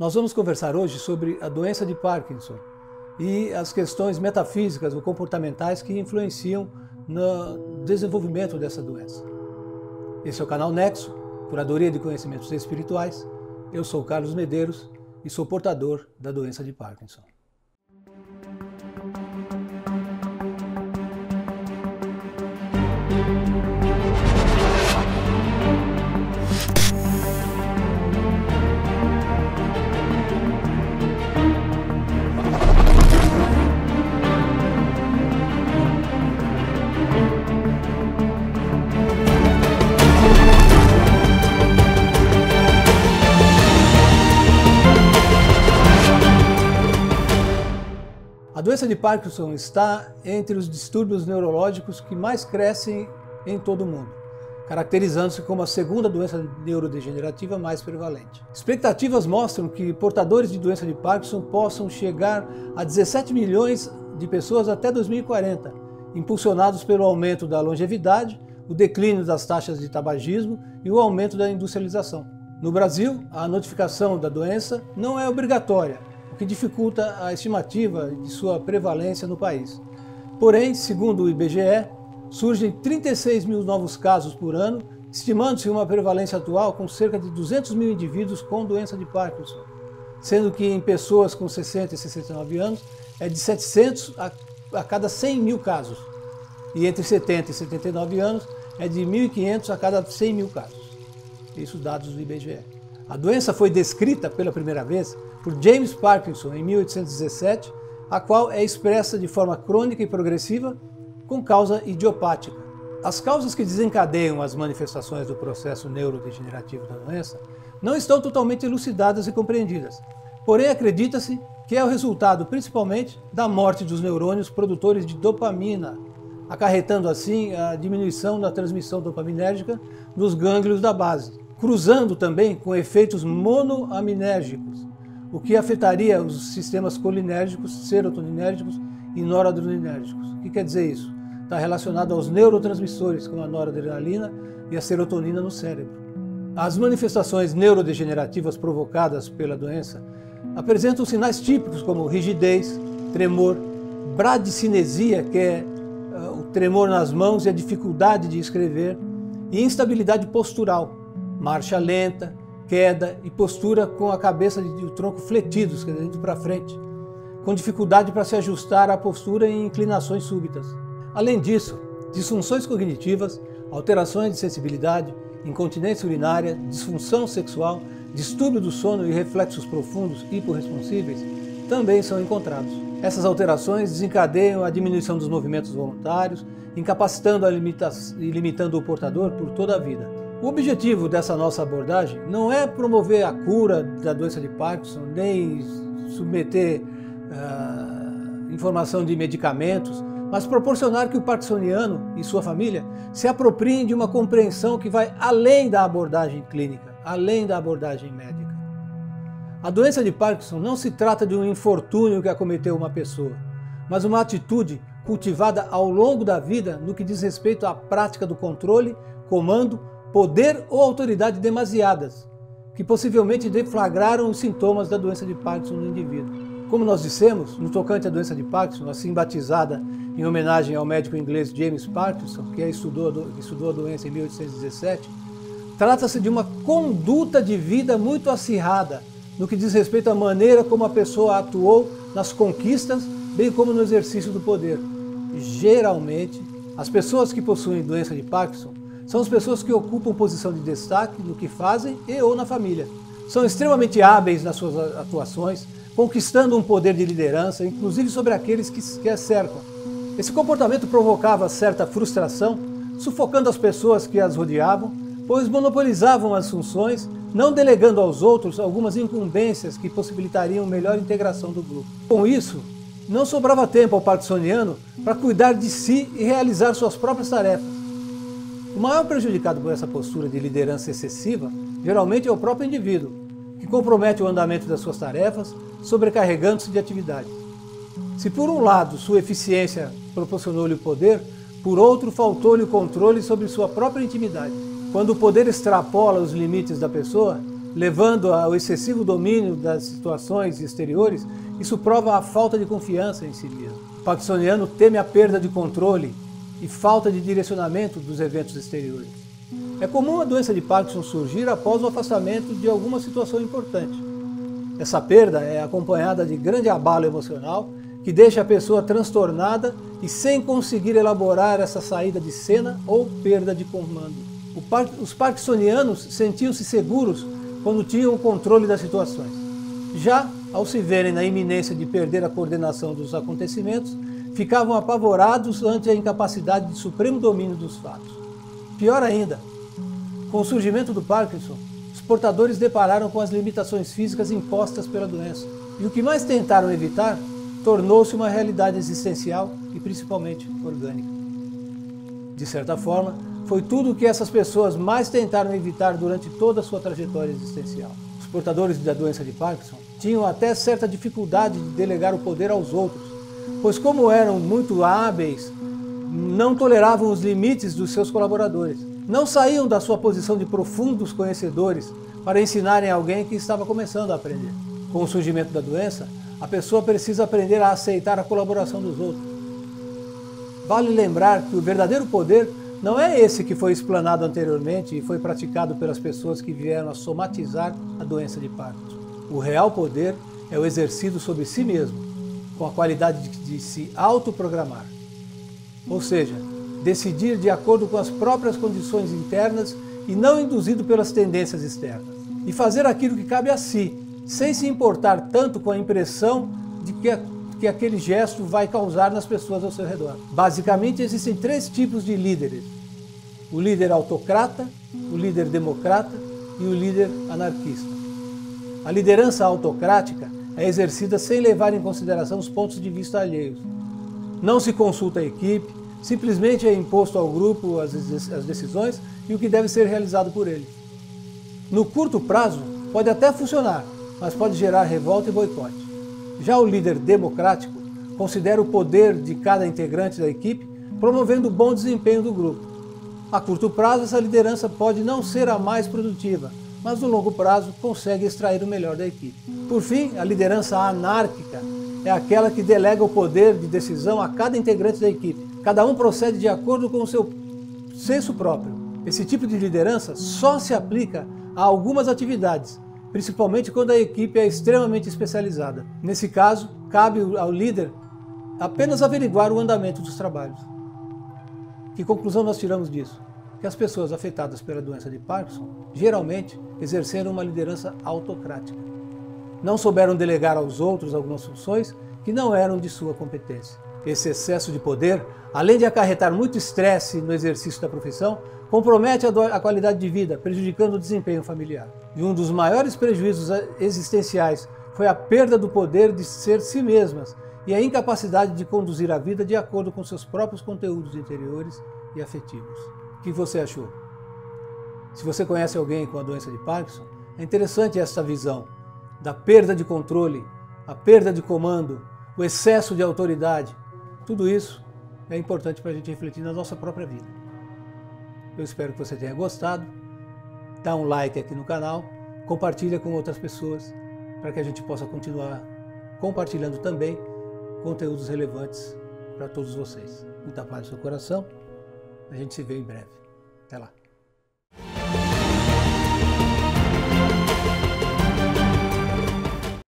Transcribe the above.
Nós vamos conversar hoje sobre a doença de Parkinson e as questões metafísicas ou comportamentais que influenciam no desenvolvimento dessa doença. Esse é o canal Nexo, Curadoria de Conhecimentos Espirituais. Eu sou Carlos Medeiros e sou portador da doença de Parkinson. A doença de Parkinson está entre os distúrbios neurológicos que mais crescem em todo o mundo, caracterizando-se como a segunda doença neurodegenerativa mais prevalente. Expectativas mostram que portadores de doença de Parkinson possam chegar a 17 milhões de pessoas até 2040, impulsionados pelo aumento da longevidade, o declínio das taxas de tabagismo e o aumento da industrialização. No Brasil, a notificação da doença não é obrigatória, o que dificulta a estimativa de sua prevalência no país. Porém, segundo o IBGE, surgem 36 mil novos casos por ano, estimando-se uma prevalência atual com cerca de 200 mil indivíduos com doença de Parkinson, sendo que em pessoas com 60 e 69 anos é de 700 a cada 100 mil casos, e entre 70 e 79 anos é de 1.500 a cada 100 mil casos. Isso dados do IBGE. A doença foi descrita pela primeira vez por James Parkinson em 1817, a qual é expressa de forma crônica e progressiva com causa idiopática. As causas que desencadeiam as manifestações do processo neurodegenerativo da doença não estão totalmente elucidadas e compreendidas, porém acredita-se que é o resultado principalmente da morte dos neurônios produtores de dopamina, acarretando assim a diminuição da transmissão dopaminérgica nos gânglios da base, cruzando também com efeitos monoaminérgicos, o que afetaria os sistemas colinérgicos, serotoninérgicos e noradrenérgicos. O que quer dizer isso? Está relacionado aos neurotransmissores, como a noradrenalina e a serotonina no cérebro. As manifestações neurodegenerativas provocadas pela doença apresentam sinais típicos como rigidez, tremor, bradicinesia, que é o tremor nas mãos e a dificuldade de escrever, e instabilidade postural, marcha lenta, queda e postura com a cabeça e o tronco fletidos, quer dizer, indo para frente, com dificuldade para se ajustar à postura em inclinações súbitas. Além disso, disfunções cognitivas, alterações de sensibilidade, incontinência urinária, disfunção sexual, distúrbio do sono e reflexos profundos hiporresponsíveis também são encontrados. Essas alterações desencadeiam a diminuição dos movimentos voluntários, incapacitando e limitando o portador por toda a vida. O objetivo dessa nossa abordagem não é promover a cura da doença de Parkinson, nem submeter informação de medicamentos, mas proporcionar que o parkinsoniano e sua família se apropriem de uma compreensão que vai além da abordagem clínica, além da abordagem médica. A doença de Parkinson não se trata de um infortúnio que acometeu uma pessoa, mas uma atitude cultivada ao longo da vida no que diz respeito à prática do controle, comando, poder ou autoridade demasiadas, que possivelmente deflagraram os sintomas da doença de Parkinson no indivíduo. Como nós dissemos, no tocante à doença de Parkinson, assim batizada em homenagem ao médico inglês James Parkinson, que estudou a doença em 1817, trata-se de uma conduta de vida muito acirrada no que diz respeito à maneira como a pessoa atuou nas conquistas, bem como no exercício do poder. Geralmente, as pessoas que possuem doença de Parkinson são as pessoas que ocupam posição de destaque no que fazem e ou na família. São extremamente hábeis nas suas atuações, conquistando um poder de liderança, inclusive sobre aqueles que as cercam. Esse comportamento provocava certa frustração, sufocando as pessoas que as rodeavam, pois monopolizavam as funções, não delegando aos outros algumas incumbências que possibilitariam melhor integração do grupo. Com isso, não sobrava tempo ao parkinsoniano para cuidar de si e realizar suas próprias tarefas. O maior prejudicado por essa postura de liderança excessiva, geralmente é o próprio indivíduo, que compromete o andamento das suas tarefas, sobrecarregando-se de atividades. Se por um lado sua eficiência proporcionou-lhe o poder, por outro faltou-lhe o controle sobre sua própria intimidade. Quando o poder extrapola os limites da pessoa, levando ao excessivo domínio das situações exteriores, isso prova a falta de confiança em si mesmo. O parkinsoniano teme a perda de controle e falta de direcionamento dos eventos exteriores. É comum a doença de Parkinson surgir após o afastamento de alguma situação importante. Essa perda é acompanhada de grande abalo emocional que deixa a pessoa transtornada e sem conseguir elaborar essa saída de cena ou perda de comando. Os parkinsonianos sentiam-se seguros quando tinham o controle das situações. Já ao se verem na iminência de perder a coordenação dos acontecimentos, ficavam apavorados ante a incapacidade de supremo domínio dos fatos. Pior ainda, com o surgimento do Parkinson, os portadores depararam com as limitações físicas impostas pela doença. E o que mais tentaram evitar tornou-se uma realidade existencial e principalmente orgânica. De certa forma, foi tudo o que essas pessoas mais tentaram evitar durante toda a sua trajetória existencial. Os portadores da doença de Parkinson tinham até certa dificuldade de delegar o poder aos outros, pois como eram muito hábeis, não toleravam os limites dos seus colaboradores. Não saíam da sua posição de profundos conhecedores para ensinarem a alguém que estava começando a aprender. Com o surgimento da doença, a pessoa precisa aprender a aceitar a colaboração dos outros. Vale lembrar que o verdadeiro poder não é esse que foi explanado anteriormente e foi praticado pelas pessoas que vieram a somatizar a doença de Parkinson. O real poder é o exercido sobre si mesmo, com a qualidade de se autoprogramar. Ou seja, decidir de acordo com as próprias condições internas e não induzido pelas tendências externas. E fazer aquilo que cabe a si, sem se importar tanto com a impressão de que aquele gesto vai causar nas pessoas ao seu redor. Basicamente, existem 3 tipos de líderes: o líder autocrata, o líder democrata e o líder anarquista. A liderança autocrática é exercida sem levar em consideração os pontos de vista alheios. Não se consulta a equipe, simplesmente é imposto ao grupo as decisões e o que deve ser realizado por ele. No curto prazo, pode até funcionar, mas pode gerar revolta e boicote. Já o líder democrático considera o poder de cada integrante da equipe, promovendo o bom desempenho do grupo. A curto prazo, essa liderança pode não ser a mais produtiva, mas no longo prazo consegue extrair o melhor da equipe. Por fim, a liderança anárquica é aquela que delega o poder de decisão a cada integrante da equipe. Cada um procede de acordo com o seu senso próprio. Esse tipo de liderança só se aplica a algumas atividades, principalmente quando a equipe é extremamente especializada. Nesse caso, cabe ao líder apenas averiguar o andamento dos trabalhos. Que conclusão nós tiramos disso? Que as pessoas afetadas pela doença de Parkinson geralmente exerceram uma liderança autocrática. Não souberam delegar aos outros algumas funções que não eram de sua competência. Esse excesso de poder, além de acarretar muito estresse no exercício da profissão, compromete a qualidade de vida, prejudicando o desempenho familiar. E um dos maiores prejuízos existenciais foi a perda do poder de ser si mesmas e a incapacidade de conduzir a vida de acordo com seus próprios conteúdos interiores e afetivos. O que você achou? Se você conhece alguém com a doença de Parkinson, é interessante essa visão da perda de controle, a perda de comando, o excesso de autoridade. Tudo isso é importante para a gente refletir na nossa própria vida. Eu espero que você tenha gostado. Dá um like aqui no canal, compartilha com outras pessoas para que a gente possa continuar compartilhando também conteúdos relevantes para todos vocês. Muita paz no seu coração. A gente se vê em breve. Até lá.